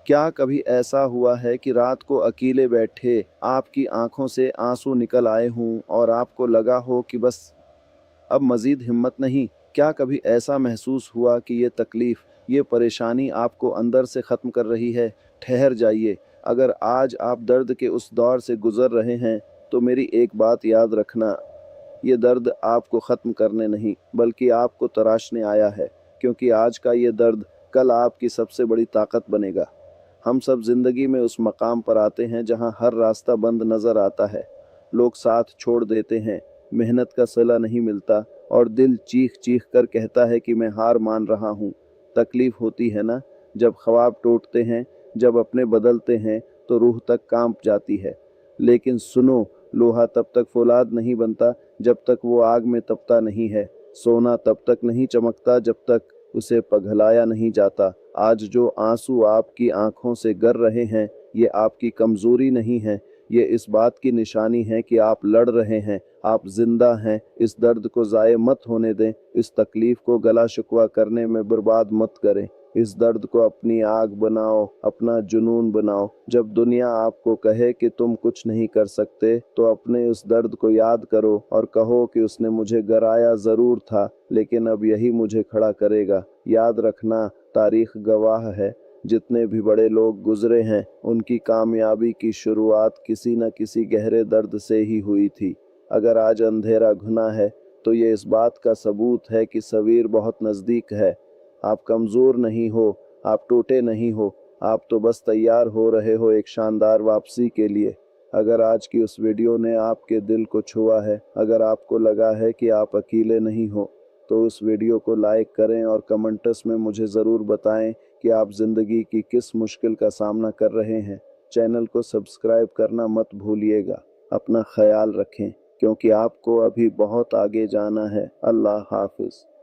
क्या कभी ऐसा हुआ है कि रात को अकेले बैठे आपकी आंखों से आंसू निकल आए हों और आपको लगा हो कि बस अब मजीद हिम्मत नहीं? क्या कभी ऐसा महसूस हुआ कि ये तकलीफ, ये परेशानी आपको अंदर से ख़त्म कर रही है? ठहर जाइए। अगर आज आप दर्द के उस दौर से गुज़र रहे हैं, तो मेरी एक बात याद रखना, ये दर्द आपको ख़त्म करने नहीं, बल्कि आपको तराशने आया है, क्योंकि आज का ये दर्द कल आपकी सबसे बड़ी ताकत बनेगा। हम सब ज़िंदगी में उस मकाम पर आते हैं जहां हर रास्ता बंद नज़र आता है, लोग साथ छोड़ देते हैं, मेहनत का सिला नहीं मिलता और दिल चीख चीख कर कहता है कि मैं हार मान रहा हूँ। तकलीफ़ होती है ना, जब ख्वाब टूटते हैं, जब अपने बदलते हैं, तो रूह तक कांप जाती है। लेकिन सुनो, लोहा तब तक फौलाद नहीं बनता जब तक वो आग में तपता नहीं है। सोना तब तक नहीं चमकता जब तक उसे पिघलाया नहीं जाता। आज जो आंसू आपकी आंखों से गर रहे हैं, ये आपकी कमजोरी नहीं है, ये इस बात की निशानी है कि आप लड़ रहे हैं, आप जिंदा हैं। इस दर्द को ज़ाये मत होने दें, इस तकलीफ को गला शिकवा करने में बर्बाद मत करें। इस दर्द को अपनी आग बनाओ, अपना जुनून बनाओ। जब दुनिया आपको कहे कि तुम कुछ नहीं कर सकते, तो अपने उस दर्द को याद करो और कहो कि उसने मुझे गिराया ज़रूर था, लेकिन अब यही मुझे खड़ा करेगा। याद रखना, तारीख गवाह है, जितने भी बड़े लोग गुजरे हैं, उनकी कामयाबी की शुरुआत किसी न किसी गहरे दर्द से ही हुई थी। अगर आज अंधेरा घुना है, तो ये इस बात का सबूत है कि सवीर बहुत नज़दीक है। आप कमज़ोर नहीं हो, आप टूटे नहीं हो, आप तो बस तैयार हो रहे हो एक शानदार वापसी के लिए। अगर आज की उस वीडियो ने आपके दिल को छुआ है, अगर आपको लगा है कि आप अकेले नहीं हो, तो उस वीडियो को लाइक करें और कमेंट्स में मुझे ज़रूर बताएं कि आप ज़िंदगी की किस मुश्किल का सामना कर रहे हैं। चैनल को सब्सक्राइब करना मत भूलिएगा। अपना ख्याल रखें, क्योंकि आपको अभी बहुत आगे जाना है। अल्लाह हाफिज़।